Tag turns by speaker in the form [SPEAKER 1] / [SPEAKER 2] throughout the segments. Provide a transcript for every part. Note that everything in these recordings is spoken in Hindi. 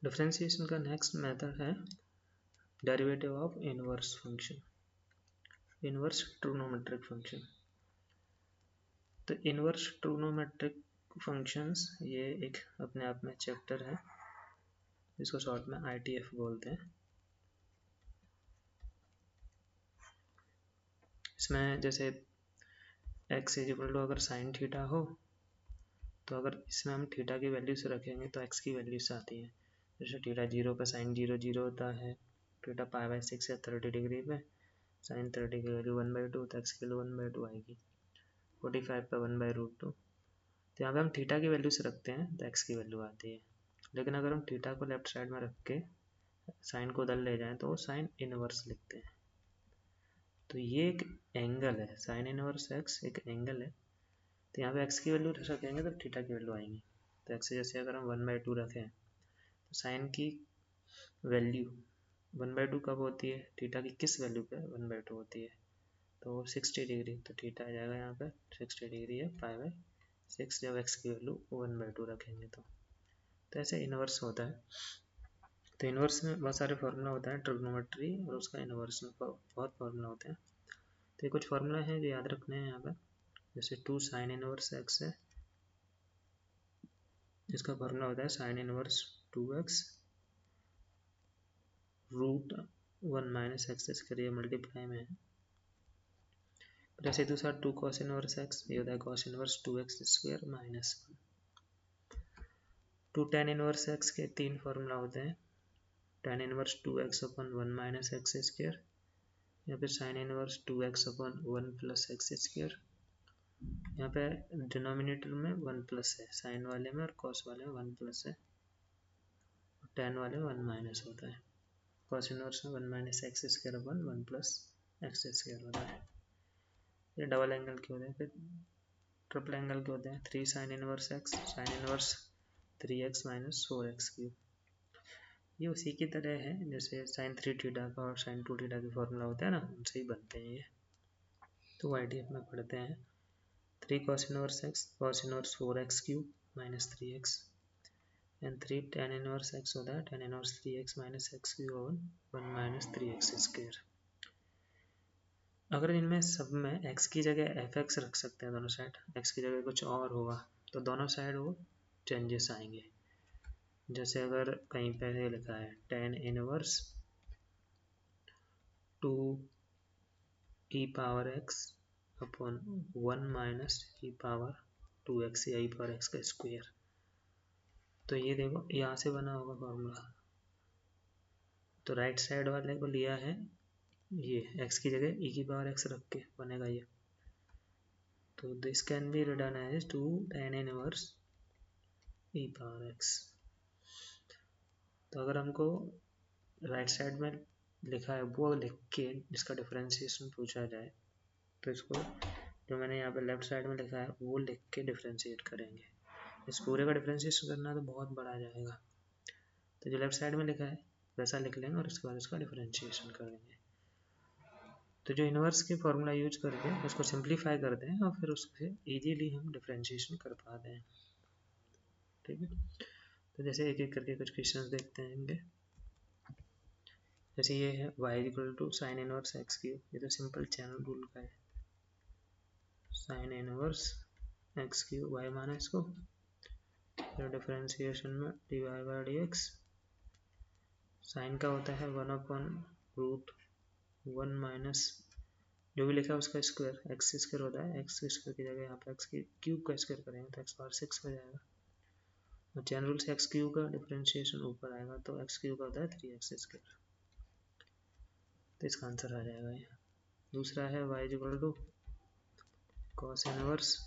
[SPEAKER 1] डिफरेंशिएशन का नेक्स्ट मेथड है derivative of inverse function, inverse trigonometric function. तो इनवर्स ट्रिग्नोमेट्रिक फंक्शंस ये एक अपने आप में चैप्टर है, जिसको शॉर्ट में ITF बोलते हैं। इसमें जैसे x इक्वल टू अगर साइन थीटा हो, तो अगर इसमें हम थीटा की वैल्यूज रखेंगे तो x की वैल्यूज आती हैं। जैसे थीटा 0 पर साइन 0 0 होता है, थीटा π/6 या 30 डिग्री पे साइन 30 की वैल्यू 1/2, तो x की वैल्यू 1/2 आएगी। 45 पर 1/√2, तो यहाँ पे हम थीटा की वैल्यूज रखते हैं तो x की वैल्यू आती है। लेकिन अगर हम थीटा को लेफ्ट साइड में रख के साइन को उधर ले जाएं तो वो साइन इनवर्स लिखते हैं। तो ये एक एंगल है, साइन इनवर्स x एक एंगल है। तो यहाँ पे x की वैल्यू रखेंगे तो थीटा की वैल्यू आएंगी। तो x जैसे अगर हम 1/2 रखें तो साइन की वैल्यू 1/2 कब होती है, थीटा की किस वैल्यू पे 1/2 होती है, तो 60 डिग्री। तो थीटा आ जाएगा यहाँ पे 60 डिग्री है π/6 जब x की वैल्यू 1/2 रखेंगे तो ऐसे इनवर्स होता है। तो इनवर्स में बहुत सारे फार्मूला होता है, ट्रिग्नोमेट्री और उसका इनवर्स में बहुत फार्मूला होते हैं। तो ये कुछ फार्मूला है जो याद रखने हैं यहाँ पे। जैसे 2 साइन इनवर्स x है, इसका फार्मूला होता है साइन इनवर्स 2x √1 - x इसके लिए मल्टीप्लाई में है। जैसे दूसरा 2 cos इनवर्स x, ये होता है cos inverse 2x² - 1। 2 tan inverse x के 3 फार्मूला होते हैं, tan इनवर्स 2x/1 - x², या फिर sin इनवर्स 2x/1 + x²। यहाँ पे डिनोमिनेटर में 1 प्लस है, साइन वाले में और cos वाले में 1 प्लस है, tan वाले में 1 माइनस होता है। cos इनवर्स में 1 - x²/1 + x² होता है। ये डबल एंगल के होते हैं। फिर ट्रिपल एंगल के होते हैं 3 sine inverse x, sine inverse 3x - 4x³। ये उसी की तरह है जैसे साइन 3 थीटा का और साइन 2 थीटा के फॉर्मूला होता है ना, उनसे ही बनते हैं ये। तो ITF में पढ़ते हैं 3 cos inverse x, cos inverse 4x³ - 3x, and 3 tan inverse x होता है tan inverse 3x - x³/1 - 3x²। अगर इनमें सब में x की जगह fx रख सकते हैं, दोनों साइड x की जगह कुछ और होगा तो दोनों साइड वो चेंजेस आएंगे। जैसे अगर कहीं पे लिखा है tan इनवर्स 2e⁻x/1 - e⁻2x या e⁻x²। तो ये देखो यहाँ से बना होगा फॉर्मूला, तो राइट साइड वाले को लिया है, ये x की जगह e⁻x रख के बनेगा ये। तो this can be written as 2 tan inverse e⁻x। तो अगर हमको राइट साइड में लिखा है वो लिख के इसका डिफरेंशिएशन पूछा जाए तो इसको जो मैंने यहाँ पे लेफ्ट साइड में लिखा है वो लिख के डिफरेंशिएट करेंगे। इस पूरे का डिफरेंशिएशन करना तो बहुत बड़ा जाएगा, तो जो लेफ्ट साइड में लिखा है वैसा लिख लेंगे और उसके बाद उसका डिफरेंशिएशन करेंगे। तो जो इनवर्स के फॉर्मूला यूज करके उसको सिंप्लीफाई करते हैं और फिर उससे इजीली हम डिफरेंशिएशन कर पाते हैं। ठीक है, तो जैसे एक एक करके कुछ क्वेश्चंस देखते हैं। जैसे ये है y = साइन इनवर्स x³, ये तो सिंपल चैनल रूल का है। साइन इनवर्स x³ y माना इसको, फिर डिफरेंशिएशन में dy/dx। साइन का होता है 1/√1 माइनस जो भी लिखा है उसका स्क्वायर, x² होता है, x² की जगह यहाँ पे x³ का स्क्वायर करेंगे तो x⁻6 हो जाएगा। और चैन रूल से x³ का डिफरेंशिएशन ऊपर आएगा तो x³ का होता है 3x², तो इसका आंसर आ जाएगा ये। दूसरा है y = cos inverse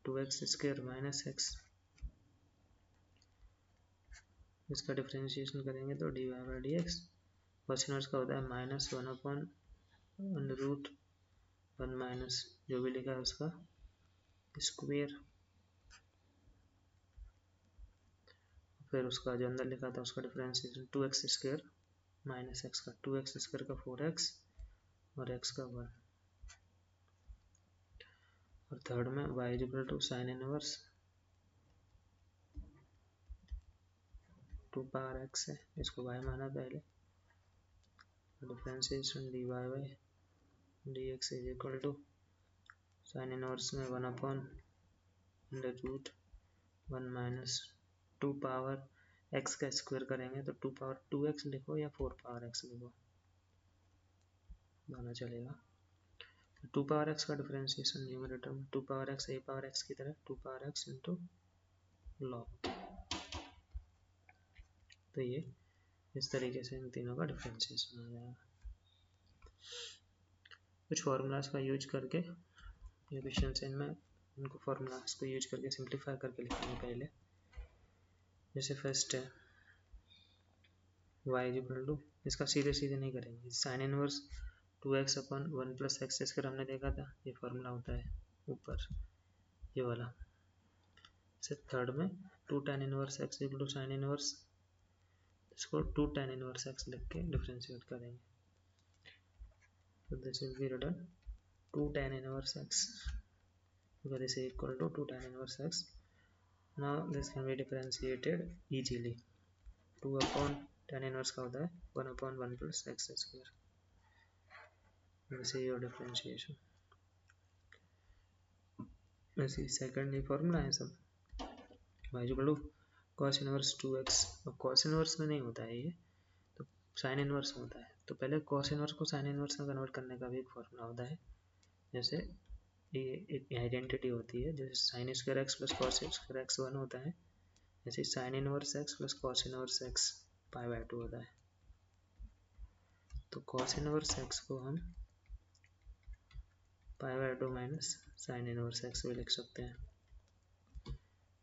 [SPEAKER 1] 2x² - x, इसका डिफरेंशिएशन करेंगे तो dy/dx। cos इनवर्स का होता है -1/√1 माइनस जो भी लिखा है उसका स्क्वायर, फिर उसका जो अंदर लिखा था उसका डिफरेंशिएशन 2x² - x का 2x² का 4x और x का 1। और थर्ड में y = sine inverse two power x है, इसको वाई माना पहले, differentiation d y by d x is equal to sine inverse में 1/√1 माइनस 2 पावर एक्स का स्क्वायर करेंगे तो 2 पावर 2x लिखो या 4 पावर x लिखो, दोनों चलेगा। 2 पावर x का डिफरेंशिएशन न्यूमरेटर में 2 power x a power x की तरह 2 पावर x इंटू लॉग, तो ये इस तरीके से इन तीनों का डिफरेंशिएशन आ जाएगा। कुछ फार्मूलाज का यूज करके एफिशिएंसी में उनको फार्मूलाज को यूज करके सिंप्लीफाई करके लिखेंगे पहले। जैसे फर्स्ट है y इक्वल टू, इसका सीधे सीधे नहीं करेंगे, साइन इनवर्स 2x अपन 1 प्लस एक्स स्क्वायर हमने देखा था, ये फार्मूला होता है ऊपर ये वाला। से थर्ड में 2 tan inverse x equal to sine inverse, इसको 2 tan इनवर्स x लिख के डिफरेंशिएट करेंगे, तो this will be written 2 tan inverse x because this is equal to 2 tan inverse x. Now this can be differentiated easily. 2 upon tan inverse का होता है 1 upon 1 plus x square. This is your differentiation. ऐसी सेकंड ये फॉर्मूला है सब, y equal to cos inverse 2x, और cos इनवर्स में नहीं होता है ये, तो sin इनवर्स होता है, तो पहले cos इनवर्स को sin इनवर्स में कन्वर्ट करने का भी एक फॉर्मूला होता है। जैसे ये एक आइडेंटिटी होती है, जैसे sign square x plus cos square x 1 होता है, जैसे sine inverse x plus cos inverse x pi by 2 होता है। तो कॉस इनवर्स एक्स को हम पाई by 2 minus sine inverse x भी लिख सकते हैं।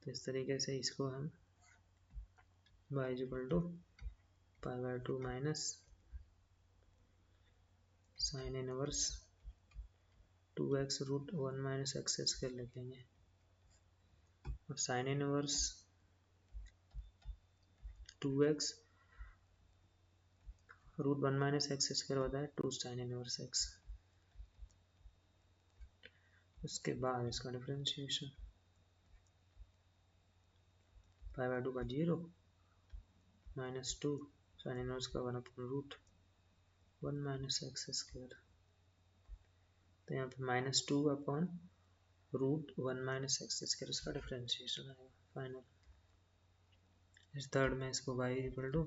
[SPEAKER 1] तो इस तरीके से इसको हम y equal to pi by 2 minus sine inverse 2x root 1 minus x square लिखेंगे, और sine inverse 2x root 1 minus x square होता है 2 साइन इनवर्स एक्स। उसके बाद इसका डिफरेंशिएशन पाई बाय 2 का 0 माइनस 2 साइन इनवर्स का 1 upon root 1 minus x square, तो यहाँ पे minus 2 upon root 1 minus x square इसका डिफरेंशिएशन आएगा फाइनल। इस थर्ड में इसको y equal to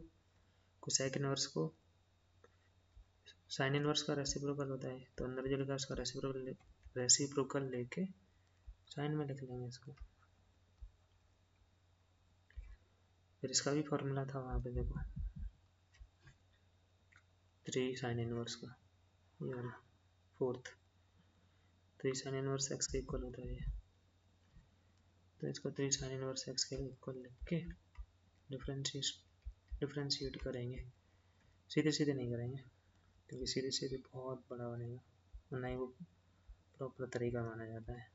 [SPEAKER 1] cosec inverse को साइन इनवर्स का रेसिप्रोकल होता है, तो अंदर जो लिखा है उसका रेसिप्रोकल लेके साइन में लिख लेंगे इसको। फिर इसका भी फॉर्मूला था वहाँ पे देखो 3 साइन इनवर्स का, ये वाला फोर्थ 3 साइन इनवर्स एक्स के इक्वल होता है ये, तो इसको 3 साइन इनवर्स एक्स के इक्वल लिख के डिफरेंशिएट करेंगे। सीधे सीधे नहीं करेंगे क्योंकि सीधे सीधे बहुत बड़ा बनेगा और ना ही वो प्रॉपर तरीका माना जाता है।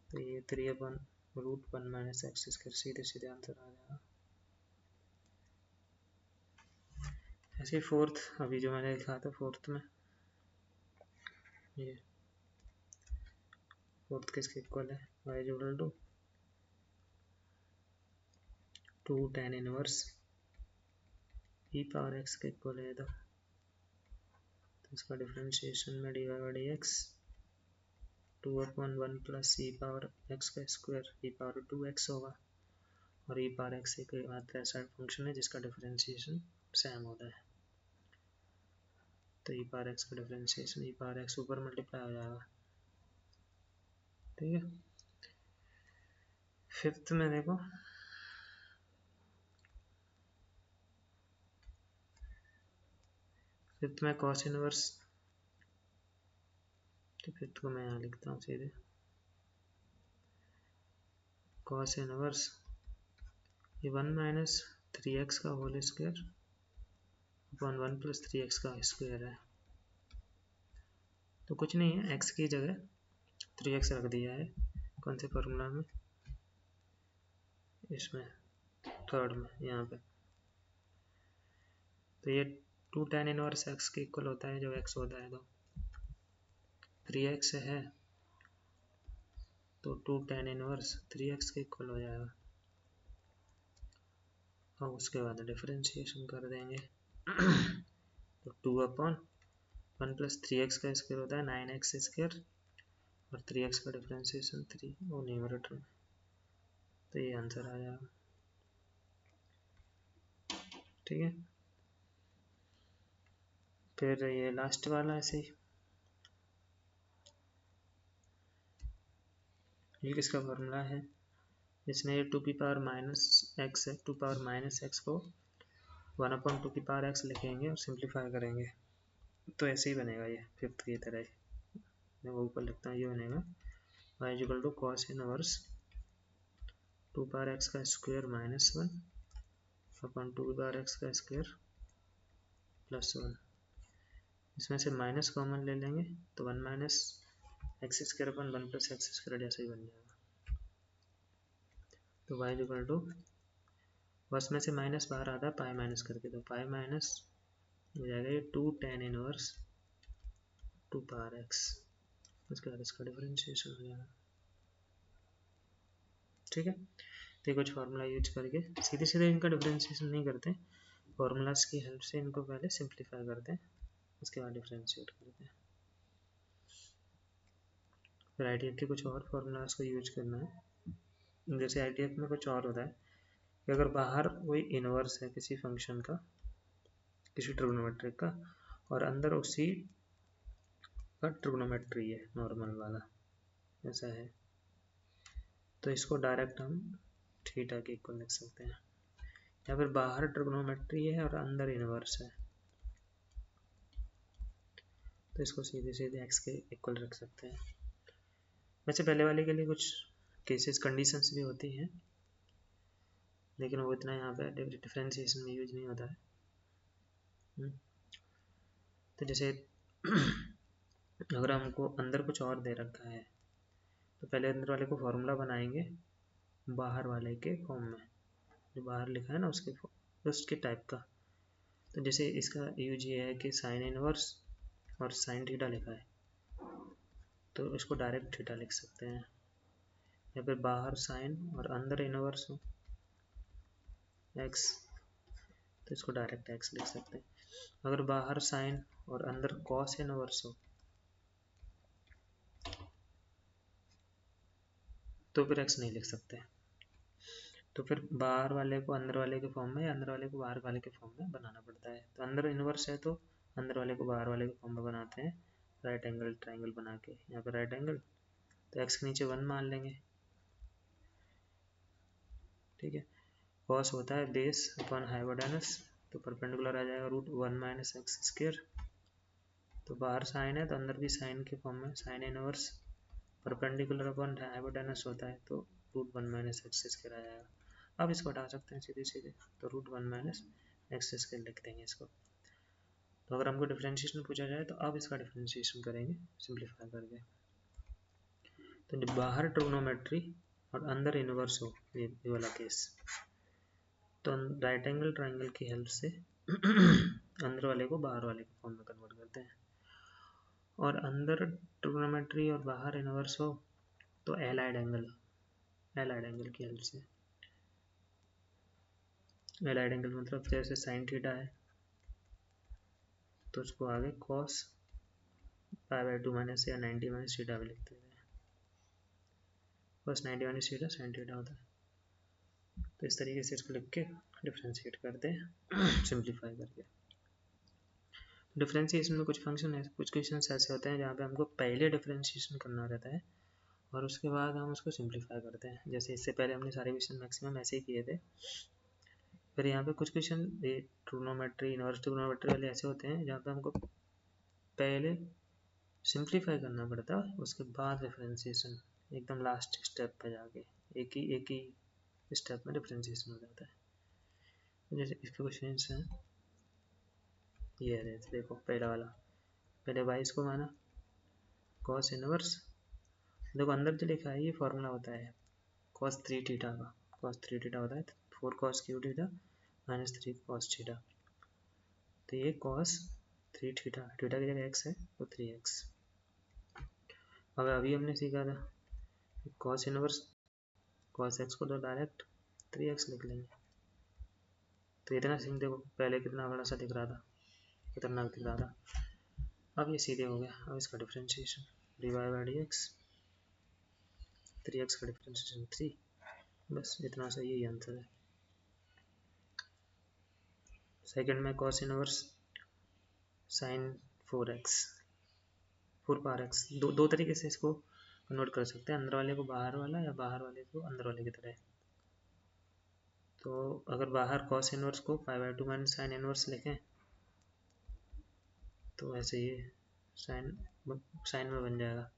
[SPEAKER 1] तो ये 3 upon root 1 minus x square सीधे सीधे आंसर आ जाएगा। ऐसे फोर्थ अभी जो मैंने लिखा था फोर्थ में, ये फोर्थ किसके इक्वल है, y equal to 2 tan inverse e power x के इक्वल है, तो इसका डिफरेंशिएशन में dy by d x 2 upon 1 plus e power x का स्क्वायर e पावर 2x होगा, और e पावर x एक मात्रा ऐसा फंक्शन है जिसका डिफरेंशिएशन सेम होता है, तो e पावर x का डिफरेंशिएशन e पावर x ऊपर मल्टीप्लाई हो जाएगा। ठीक है, फिफ्थ में देखो फिफ्थ में कॉस इनवर्स, तो फिफ्थ को मैं यहाँ लिखता हूँ सीधे, कॉस इनवर्स ये 1 माइनस 3x का whole square upon 1 plus 3x का स्क्वायर है, तो कुछ नहीं है, x की जगह 3x रख दिया है, कौन से फॉर्मूला में, इसमें थर्ड में यहाँ पे, तो ये 2 tan इनवर्स x के इक्वल होता है जो x होता है, तो 3x है तो 2 tan इनवर्स 3x के इक्वल हो जाएगा, और उसके बाद डिफरेंशिएशन कर देंगे तो 2/1 + 3x का स्क्वायर होता है 9x², और 3x का डिफरेंशिएशन 3 वो न्यूमरेटर में, तो ये आंसर आ जाएगा। ठीक है, फिर ये लास्ट वाला ऐसे ही, ये किसका फॉर्मूला है, इसमें 2⁻−x है, 2⁻−x को 1/2x लिखेंगे और सिंप्लीफाई करेंगे, तो ऐसे ही बनेगा ये फिफ्थ की तरह ही। मैं वो ऊपर लिखता हूँ, ये बनेगा y = cos इनवर्स 2⁻x का स्क्वायर -1/2x का स्क्वायर +1। इसमें से माइनस कॉमन ले लेंगे तो 1-x² 1 + x² जैसा ही बन जाएगा। तो y = बस में से माइनस बाहर आता है पाई माइनस करके, तो पाई माइनस हो जाएगा ये 2 tan इनवर्स 2⁻x, उसके बाद इसका डिफरेंशिएशन हो जाएगा। ठीक है, तो कुछ फार्मूला यूज करके सीधे सीधे इनका डिफरेंशिएशन नहीं करते, फार्मूलाज की हेल्प से इनको पहले सिंप्लीफाई करते हैं, उसके बाद डिफरेंशिएट करते हैं। फिर IDF के कुछ और फार्मूलाज को यूज करना है, जैसे IDF में कुछ और होता है कि अगर बाहर कोई इनवर्स है किसी फंक्शन का, किसी ट्रिग्नोमेट्रिक का, और अंदर उसी का ट्रिग्नोमेट्री है नॉर्मल वाला ऐसा है, तो इसको डायरेक्ट हम थीटा के इक्वल लिख सकते हैं, या फिर बाहर ट्रिग्नोमेट्री है और अंदर इनवर्स है, तो इसको सीधे सीधे x के इक्वल रख सकते हैं। वैसे पहले वाले के लिए कुछ केसेस कंडीशंस भी होती हैं, लेकिन वो इतना यहाँ पे डिफरेंशिएशन में यूज नहीं होता है। तो जैसे अगर हमको अंदर कुछ और दे रखा है, तो पहले अंदर वाले को फॉर्मूला बनाएंगे बाहर वाले के फॉर्म में, जो बाहर लिखा है ना उसके टाइप का। तो जैसे इसका यूज ये है कि साइन इनवर्स और साइन थीटा लिखा है, तो इसको डायरेक्ट थीटा लिख सकते हैं, या फिर बाहर साइन और अंदर इनवर्स हो x, तो इसको डायरेक्ट x लिख सकते हैं। अगर बाहर साइन और अंदर कॉस इनवर्स हो तो फिर x नहीं लिख सकते, तो फिर बाहर वाले को अंदर वाले के फॉर्म में या अंदर वाले को बाहर वाले के फॉर्म में बनाना पड़ता है। तो अंदर इनवर्स है तो अंदर वाले को बाहर वाले के फॉर्म में बनाते हैं राइट एंगल ट्राइंगल बना के, यहाँ पर राइट एंगल, तो x के नीचे 1 मान लेंगे। ठीक है, कॉस होता है बेस अपॉन हाइपोटेनस, तो परपेंडिकुलर आ जाएगा √1 - x²। तो बाहर साइन है तो अंदर भी साइन के फॉर्म में sine inverse perpendicular upon hypotenuse होता है, तो √1 - x² आ जाएगा। अब इसको हटा सकते हैं सीधे सीधे, तो √1 - x² लिख देंगे इसको। तो अगर हमको डिफरेंशिएशन पूछा जाए तो अब इसका डिफरेंशिएशन करेंगे सिंप्लीफाई करके। तो जब बाहर ट्रिग्नोमेट्री और अंदर इनवर्स हो, ये वाला केस, तो राइट एंगल ट्राइंगल की हेल्प से अंदर वाले को बाहर वाले के फॉर्म में कन्वर्ट करते हैं। और अंदर ट्रिग्नोमेट्री और बाहर इनवर्स हो तो एलाइड एंगल की हेल्प से, एलाइड एंगल मतलब जैसे साइन थीटा है तो उसको आगे कॉस π/2 - या 90 - थीटा भी लिखते हैं, बस 90 - थीटा साइन थीटा होता है। तो इस तरीके से इसको लिख के डिफ्रेंशिएट करते हैं सिंप्लीफाई करके। डिफरेंशिएशन में कुछ फंक्शन है, कुछ क्वेश्चन ऐसे होते हैं जहाँ पे हमको पहले डिफरेंशिएशन करना रहता है और उसके बाद हम उसको सिंप्लीफाई करते हैं। जैसे इससे पहले हमने सारे क्वेश्चन मैक्सिमम ऐसे ही किए थे। फिर यहाँ पे कुछ क्वेश्चन ट्रिग्नोमेट्री इनवर्स ट्रिग्नोमेट्री वाले ऐसे होते हैं जहाँ पे हमको पहले सिंप्लीफाई करना पड़ता है, उसके बाद डिफरेंशिएशन एकदम लास्ट स्टेप पे जाके एक ही स्टेप में डिफरेंशिएशन हो जाता है। जैसे इसके क्वेश्चन हैं, ये है देखो पहला वाला, पहले y को माना cos इनवर्स, देखो अंदर जो लिखा है ये फॉर्मूला होता है cos 3 थीटा का, cos 3 थीटा होता है 4 cos Q theta -3 cos theta, तो ये cos 3 थीटा, थीटा की जगह x है तो 3x। अब अभी हमने सीखा था cos इनवर्स cos x को तो डायरेक्ट 3x लिख लेंगे, तो इतना सीन देखो, पहले कितना बड़ा सा दिख रहा था, खतरनाक दिख रहा था, अब ये सीधे हो गया। अब इसका differentiation dy by d x, 3x का डिफ्रेंशिएशन 3, बस इतना सा यही आंसर है। सेकंड में cos inverse sin 4x, 4 power x, दो तरीके से इसको कन्वर्ट कर सकते हैं, अंदर वाले को बाहर वाला या बाहर वाले को अंदर वाले की तरह। तो अगर बाहर cos इनवर्स को 5/2 माइनस साइन इनवर्स लिखें तो ऐसे ये साइन में बन जाएगा,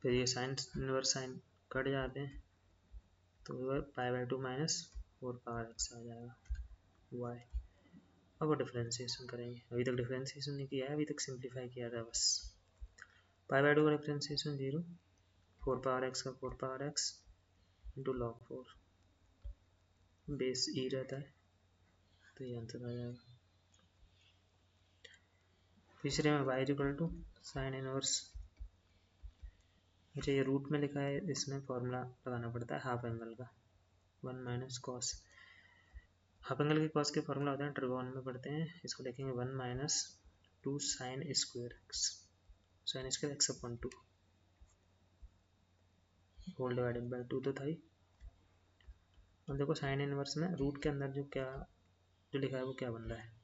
[SPEAKER 1] फिर ये साइन इनवर्स साइन कट जाते हैं तो 5/2 माइनस 4 पावर x आ जाएगा y। अब डिफ्रेंशिएशन करेंगे, अभी तक डिफ्रेंशिएशन नहीं किया है, अभी तक सिंप्लीफाई किया था बस। 5/2 का डिफ्रेंशिएशन 0, 4 पावर x का 4 power x into log 4, base e रहता है तो ये आंसर आ जाएगा। तीसरे में y equal to sine inverse, मुझे ये रूट में लिखा है, इसमें फॉर्मूला लगाना पड़ता है हाफ एंगल का, 1 माइनस कॉस, हाफ एंगल के कॉस के फॉर्मूला होते हैं ट्रिगोन में पढ़ते हैं, इसको लिखेंगे 1 minus 2 sine square x, sine square x upon 2 whole divided by 2 तो था ही। अब देखो साइन इनवर्स में रूट के अंदर जो लिखा है वो क्या बन रहा है,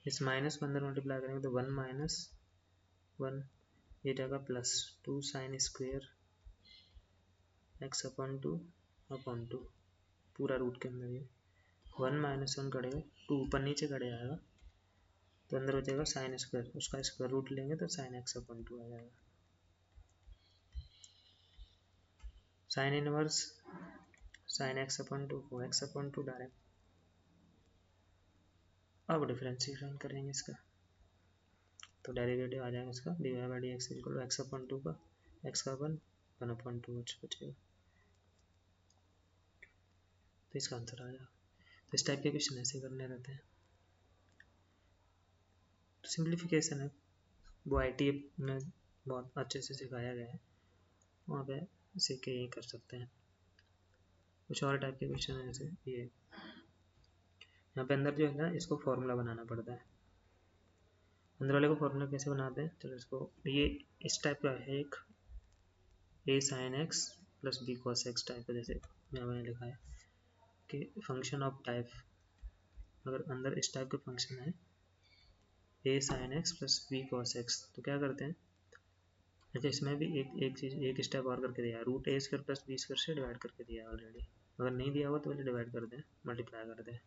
[SPEAKER 1] इस माइनस को अंदर मल्टीप्लाई करेंगे तो 1 माइनस 1 ये जाएगा plus 2 sine square x upon 2 पूरा रूट के अंदर ये 1 माइनस 1 कटेगा, 2 ऊपर नीचे कट जाएगा तो अंदर हो जाएगा साइन स्क्वायर, उसका स्क्वायर रूट लेंगे तो साइन एक्स अपॉन 2 आ जाएगा। Sine inverse sine x upon 2 को एक्स अपॉन 2 डायरेक्ट। अब डिफरेंशिएशन करेंगे इसका तो डेरिवेटिव आ जाएगा इसका dy by d x equal to x upon 2 का एक्स का 1 अपॉन 2 बचेगा, तो इसका आंसर आ जाएगा। तो इस टाइप के क्वेश्चन ऐसे करने रहते हैं। तो सिंप्लीफिकेशन है वो आई में बहुत अच्छे से सिखाया गया है, वहाँ पे सीख के ये कर सकते हैं। कुछ और टाइप के क्वेश्चन है जैसे ये, यहाँ पे अंदर जो है ना इसको फॉर्मूला बनाना पड़ता है, अंदर वाले को फॉर्मूला कैसे बनाते हैं, चलो इसको ये इस टाइप का है, एक a sine x plus b cos x type का, जैसे मैंने लिखा है कि फंक्शन ऑफ टाइप, अगर अंदर इस टाइप का फंक्शन है a sine x plus b cos x तो क्या करते हैं, अच्छा इसमें भी एक स्टेप और करके दिया है, root a square plus b square से डिवाइड करके दिया है ऑलरेडी, अगर नहीं दिया हुआ तो पहले डिवाइड करते हैं, मल्टीप्लाई करते हैं।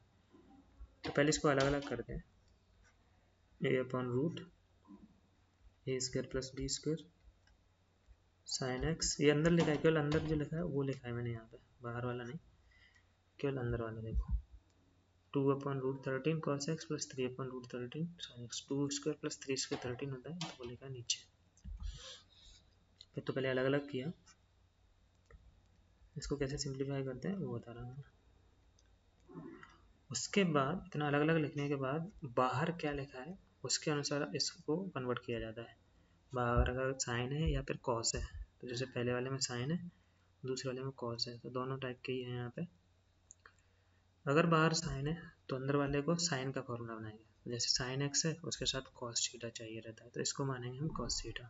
[SPEAKER 1] तो पहले इसको अलग अलग करते हैं, a upon root a square plus b square sine x, ये अंदर लिखा है, केवल अंदर जो लिखा है वो लिखा है मैंने यहाँ पे, बाहर वाला नहीं, केवल अंदर वाला देखो, 2 upon root 13 cos x plus 3 upon root 13 sine x, 2 square plus 3 square 13 होता है, तो वो लिखा है नीचे। फिर तो पहले अलग अलग किया, इसको कैसे सिंप्लीफाई करते हैं वो बता रहा हूँ। उसके बाद इतना अलग अलग लिखने के बाद बाहर क्या लिखा है उसके अनुसार इसको कन्वर्ट किया जाता है, बाहर अगर साइन है या फिर कॉस है, तो जैसे पहले वाले में साइन है दूसरे वाले में कॉस है, तो दोनों टाइप के ही हैं यहाँ पे। अगर बाहर साइन है तो अंदर वाले को साइन का फॉर्मूला बनाएंगे, जैसे साइन एक्स है उसके साथ कॉस थीटा चाहिए रहता है, तो इसको मानेंगे हम cos theta.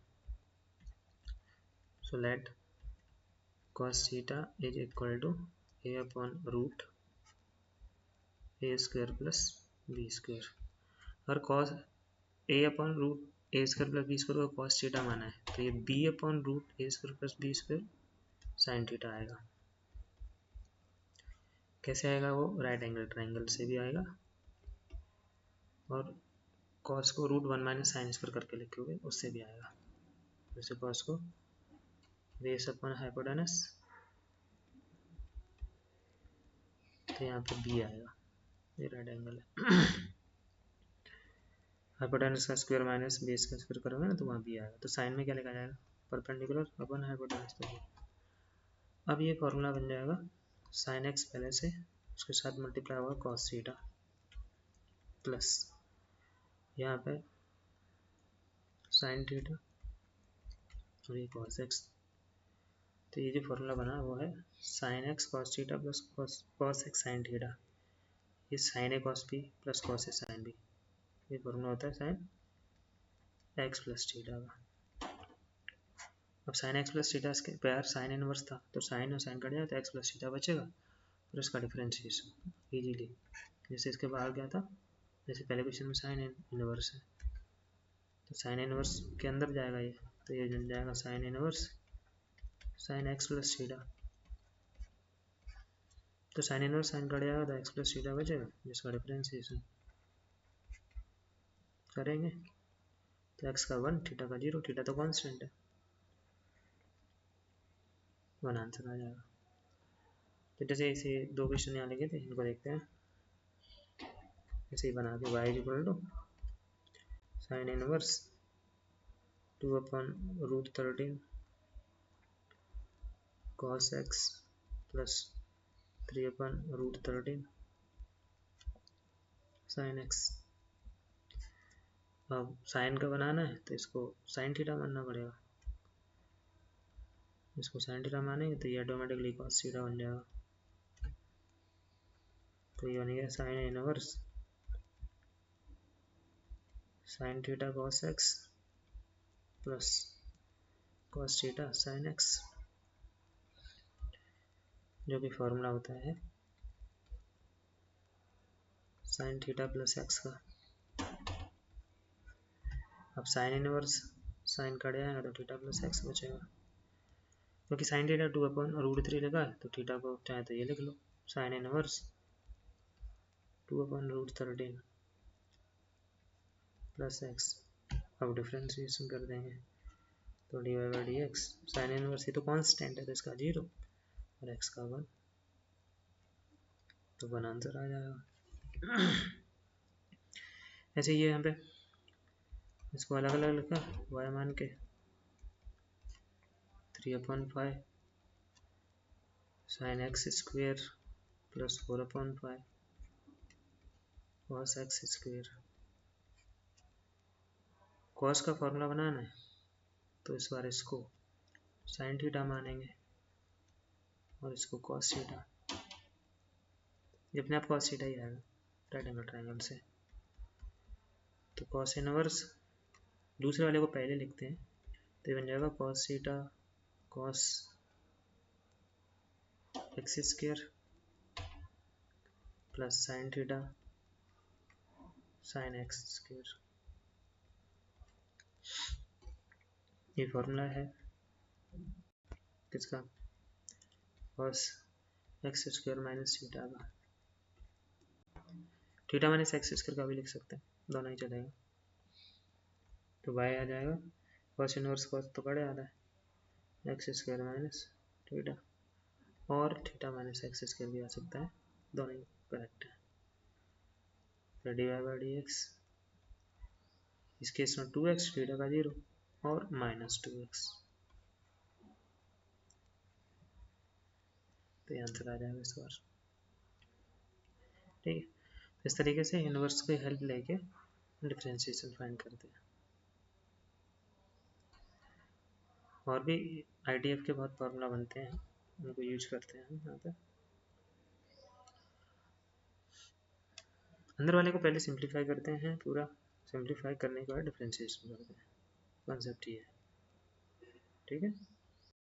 [SPEAKER 1] So let cos theta is equal to a upon root a square plus b square, अगर cos a upon root a square plus b square को cos theta माना है तो ये b upon root a square plus b square sin theta आएगा। कैसे आएगा वो, राइट एंगल ट्राइंगल से भी आएगा, और cos को रूट 1 माइनस साइन स्क्वायर करके लिखोगे उससे भी आएगा, जैसे cos को बेस अपॉन हाइपोटेनस, तो यहाँ पे b आएगा, ये राइट एंगल है हाइपोटेनस का स्क्वायर माइनस बेस का स्क्वायर करोगे ना तो वहाँ भी आएगा, तो साइन में क्या लिखा जाएगा, परपेंडिकुलर अपन हाइपोटेनस। तो अब ये फॉर्मूला बन जाएगा साइन एक्स पहले से उसके साथ मल्टीप्लाई होगा कॉस थीटा प्लस यहाँ पे साइन थीटा और ये कॉस एक्स, तो ये जो फॉर्मूला बना वो है sine x cos theta plus cos x sine theta, ये sign A cos B plus cos A sine B, ये फॉर्मूला होता है साइन एक्स प्लस थीटा का। अब साइन एक्स प्लस थीटा इसके पैर साइन इनवर्स था, तो साइन और साइन कट जाए तो एक्स प्लस थीटा बचेगा, फिर उसका डिफरेंशिएशन इजीली, जैसे इसके बाहर क्या था, जैसे पहले क्वेश्चन में साइन इनवर्स है तो साइन इनवर्स के अंदर जाएगा ये, तो ये बन जाएगा sine inverse sine x plus theta, तो साइन इनवर्स साइन कट जाएगा तो एक्स प्लस थीटा बचेगा, जिसका डिफरेंशिएशन करेंगे तो एक्स का 1 थीटा का 0, थीटा तो कांस्टेंट है, 1 आंसर आ जाएगा। तो जैसे इसे दो क्वेश्चन यहाँ लिखे थे, इनको देखते हैं, ऐसे ही बना के y equal to sine inverse 2/√13 cos x plus 3/√13 sine x। अब साइन का बनाना है तो इसको साइन थीटा मानना पड़ेगा, इसको साइन थीटा मानेंगे तो ये ऑटोमेटिकली cos थीटा बन जाएगा, तो ये बन गया sign inverse sine theta cos x plus cos theta sine x, जो कि फॉर्मूला होता है साइन थीटा प्लस एक्स का। अब साइन इनवर्स साइन कट जाएगा तो थीटा प्लस एक्स बचेगा, क्योंकि साइन थीटा 2/√3 लगा है तो थीटा को चाहे तो ये लिख लो साइन इनवर्स 2/√13 प्लस एक्स। अब डिफ्रेंशिएशन कर देंगे तो dy/dx साइन इनवर्स ये तो कांस्टेंट है तो इसका 0 और x का 1, तो 1 आंसर आ जाएगा। ऐसे ये यहाँ पे इसको अलग अलग लिखा y मान के 3/5 sine x square plus 4/5 cos x square. cos का फॉर्मूला बनाना है तो इस बार इसको साइन थीटा मानेंगे और इसको cos थीटा, ये अपने आप cos थीटा ही आएगा राइट एंगल ट्रायंगल से, तो cos इनवर्स दूसरे वाले को पहले लिखते हैं तो ये बन जाएगा cos theta cos x square plus sine theta sine x square, ये फॉर्मूला है किसका, cos x square minus theta का, थीटा माइनस एक्स स्क्वायर का भी लिख सकते हैं, दोनों ही चलेगा, तो y आ जाएगा cos इनवर्स cos तो कट जाता है एक्स स्क्वायर माइनस थीटा, और थीटा माइनस एक्स स्क्वायर भी आ सकता है, दोनों ही करेक्ट है। फिर dy/dx इस केस में 2x थीटा का 0 और माइनस 2x, तो ये आंसर आ जाएगा इस बार। ठीक है, इस तरीके से इनवर्स की हेल्प लेके डिफरेंशिएशन फाइंड करते हैं। और भी IDF के बहुत फार्मूला बनते हैं, उनको यूज करते हैं यहाँ पे। अंदर वाले को पहले सिंप्लीफाई करते हैं, पूरा सिंप्लीफाई करने के बाद डिफरेंशिएशन करते हैं, कॉन्सेप्ट ये है। ठीक है।